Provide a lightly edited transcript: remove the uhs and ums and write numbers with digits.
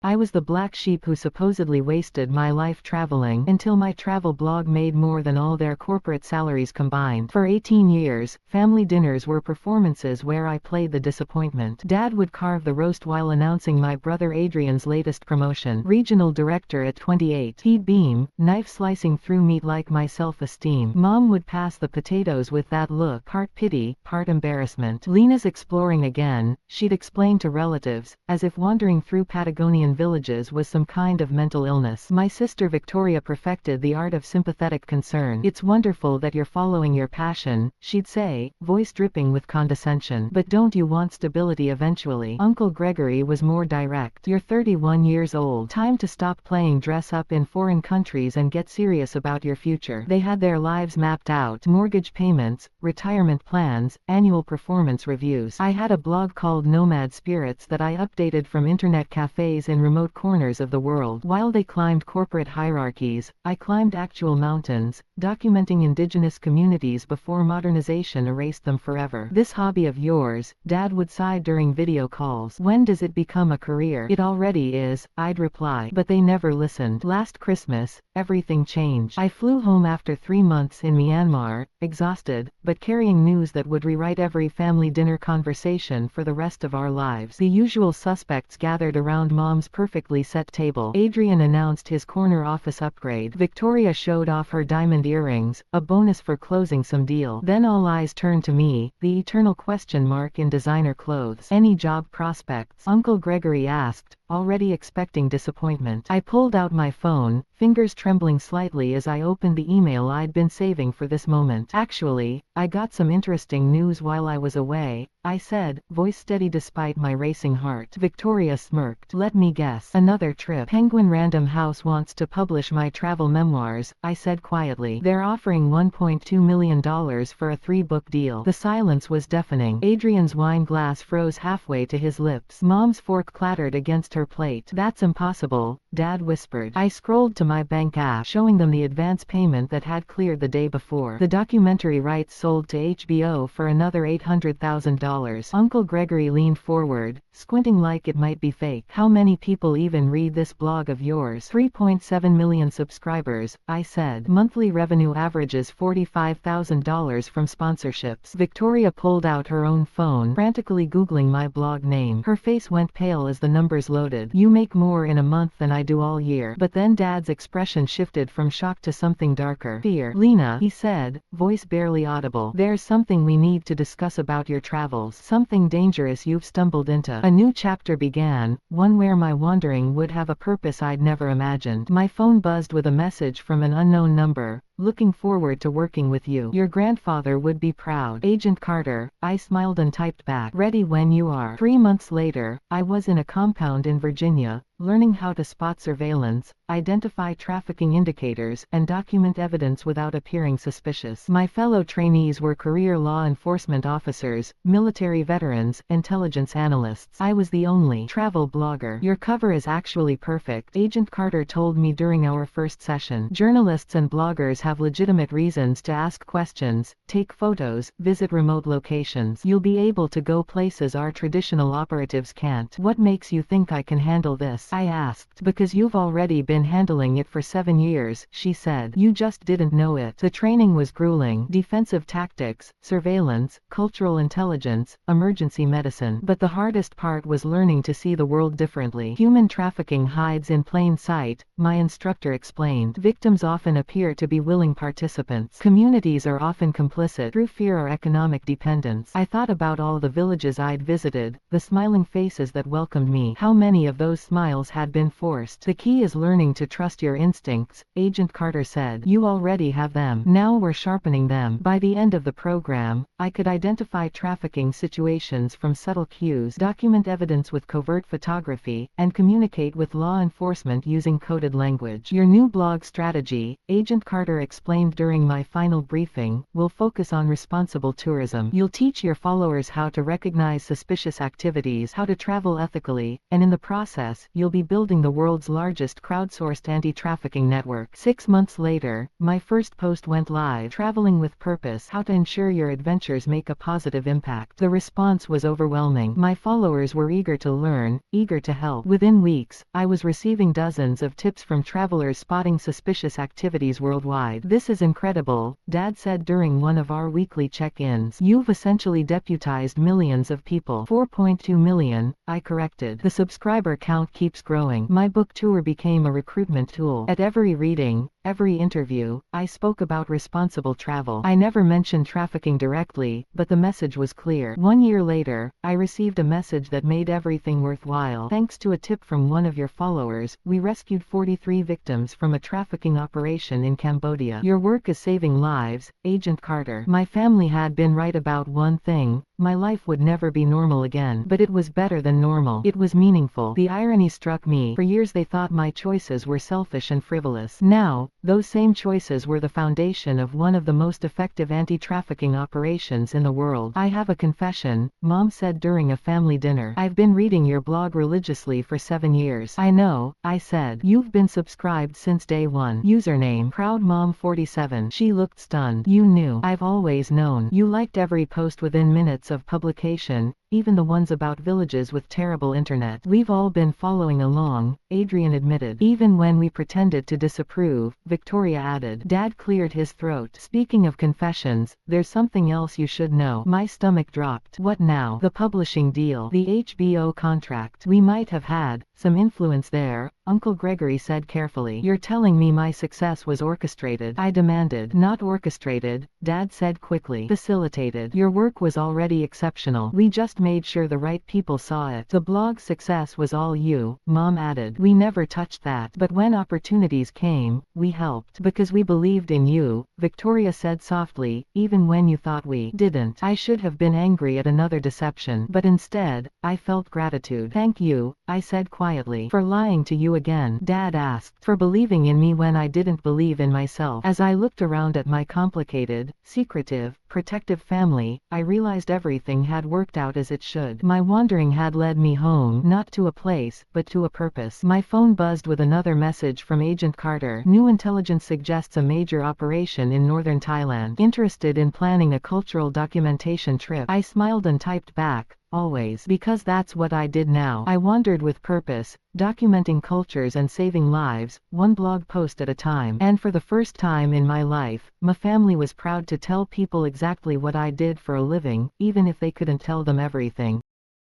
I was the black sheep who supposedly wasted my life traveling until my travel blog made more than all their corporate salaries combined. For 18 years, family dinners were performances where I played the disappointment. Dad would carve the roast while announcing my brother Adrian's latest promotion. Regional director at 28. He'd beam, knife slicing through meat like my self-esteem. Mom would pass the potatoes with that look, part pity, part embarrassment. Lena's exploring again, she'd explain to relatives, as if wandering through Patagonian villages was some kind of mental illness. My sister Victoria perfected the art of sympathetic concern. It's wonderful that you're following your passion, she'd say, voice dripping with condescension. But don't you want stability eventually? Uncle Gregory was more direct. You're 31 years old. Time to stop playing dress up in foreign countries and get serious about your future. They had their lives mapped out. Mortgage payments, retirement plans, annual performance reviews. I had a blog called Nomad Spirits that I updated from internet cafes in remote corners of the world. While they climbed corporate hierarchies, I climbed actual mountains, documenting indigenous communities before modernization erased them forever. This hobby of yours, Dad would sigh during video calls. When does it become a career? It already is, I'd reply. But they never listened. Last Christmas, everything changed. I flew home after 3 months in Myanmar, exhausted, but carrying news that would rewrite every family dinner conversation for the rest of our lives. The usual suspects gathered around Mom's perfectly set table. Adrian announced his corner office upgrade. Victoria showed off her diamond earrings, a bonus for closing some deal. Then all eyes turned to me, the eternal question mark in designer clothes. Any job prospects? Uncle Gregory asked, already expecting disappointment. I pulled out my phone, fingers trembling slightly as I opened the email I'd been saving for this moment. Actually, I got some interesting news while I was away, I said, voice steady despite my racing heart. Victoria smirked. Let me guess. Another trip. Penguin Random House wants to publish my travel memoirs, I said quietly. They're offering $1.2 million for a 3-book deal. The silence was deafening. Adrian's wine glass froze halfway to his lips. Mom's fork clattered against her plate. That's impossible, Dad whispered. I scrolled to my bank app, showing them the advance payment that had cleared the day before. The documentary rights sold to HBO for another $800,000. Uncle Gregory leaned forward, squinting like it might be fake. How many people even read this blog of yours? 3.7 million subscribers, I said. Monthly revenue averages $45,000 from sponsorships. Victoria pulled out her own phone, frantically Googling my blog name. Her face went pale as the numbers loaded. You make more in a month than I do all year. But then Dad's expression shifted from shock to something darker. Fear. Lena, he said, voice barely audible. There's something we need to discuss about your travels. Something dangerous you've stumbled into. A new chapter began, one where my wandering would have a purpose I'd never imagined. My phone buzzed with a message from an unknown number. Looking forward to working with you. Your grandfather would be proud. Agent Carter, I smiled and typed back. Ready when you are. 3 months later, I was in a compound in Virginia, learning how to spot surveillance, identify trafficking indicators, and document evidence without appearing suspicious. My fellow trainees were career law enforcement officers, military veterans, intelligence analysts. I was the only travel blogger. Your cover is actually perfect, Agent Carter told me during our first session. Journalists and bloggers have legitimate reasons to ask questions, take photos, visit remote locations. You'll be able to go places our traditional operatives can't. What makes you think I can handle this? I asked. Because you've already been handling it for 7 years, she said. You just didn't know it. The training was grueling. Defensive tactics, surveillance, cultural intelligence, emergency medicine. But the hardest part was learning to see the world differently. Human trafficking hides in plain sight, my instructor explained. Victims often appear to be willing participants. Communities are often complicit through fear or economic dependence. I thought about all the villages I'd visited, the smiling faces that welcomed me. How many of those smiles had been forced? The key is learning to trust your instincts, Agent Carter said. You already have them. Now we're sharpening them. By the end of the program, I could identify trafficking situations from subtle cues, document evidence with covert photography, and communicate with law enforcement using coded language. Your new blog strategy, Agent Carter explained during my final briefing, will focus on responsible tourism. You'll teach your followers how to recognize suspicious activities, how to travel ethically, and in the process, you'll you'll be building the world's largest crowdsourced anti-trafficking network. 6 months later, my first post went live. Traveling with purpose: how to ensure your adventures make a positive impact. The response was overwhelming. My followers were eager to learn, eager to help. Within weeks, I was receiving dozens of tips from travelers spotting suspicious activities worldwide. "This is incredible," Dad said during one of our weekly check-ins. "You've essentially deputized millions of people." 4.2 million, I corrected. The subscriber count keeps growing. My book tour became a recruitment tool. At every reading, every interview, I spoke about responsible travel. I never mentioned trafficking directly, but the message was clear. 1 year later, I received a message that made everything worthwhile. "Thanks to a tip from one of your followers, we rescued 43 victims from a trafficking operation in Cambodia. Your work is saving lives, Agent Carter." My family had been right about one thing: my life would never be normal again. But it was better than normal. It was meaningful. The irony struck me. For years they thought my choices were selfish and frivolous. Now, those same choices were the foundation of one of the most effective anti-trafficking operations in the world. "I have a confession," Mom said during a family dinner. "I've been reading your blog religiously for 7 years. "I know," I said. "You've been subscribed since day one." Username: ProudMom47. She looked stunned. "You knew." "I've always known. You liked every post within minutes of publication, even the ones about villages with terrible internet." "We've all been following along," Adrian admitted. "Even when we pretended to disapprove," Victoria added. Dad cleared his throat. "Speaking of confessions, there's something else you should know." My stomach dropped. "What now?" "The publishing deal. The HBO contract. We might have had some influence there," Uncle Gregory said carefully. "You're telling me my success was orchestrated?" I demanded. "Not orchestrated," Dad said quickly. "Facilitated. Your work was already exceptional. We just made sure the right people saw it." "The blog's success was all you," Mom added. "We never touched that. But when opportunities came, we helped. Because we believed in you," Victoria said softly, "even when you thought we didn't." I should have been angry at another deception. But instead, I felt gratitude. "Thank you," I said quietly. "For lying to you again?" Dad asked. "For believing in me when I didn't believe in myself." As I looked around at my complicated, secretive, protective family, I realized everything had worked out as it should. My wandering had led me home, not to a place, but to a purpose. My phone buzzed with another message from Agent Carter. "New intelligence suggests a major operation in northern Thailand. Interested in planning a cultural documentation trip?" I smiled and typed back, "Always." Because that's what I did now. I wandered with purpose, documenting cultures and saving lives, one blog post at a time. And for the first time in my life, my family was proud to tell people exactly what I did for a living, even if they couldn't tell them everything.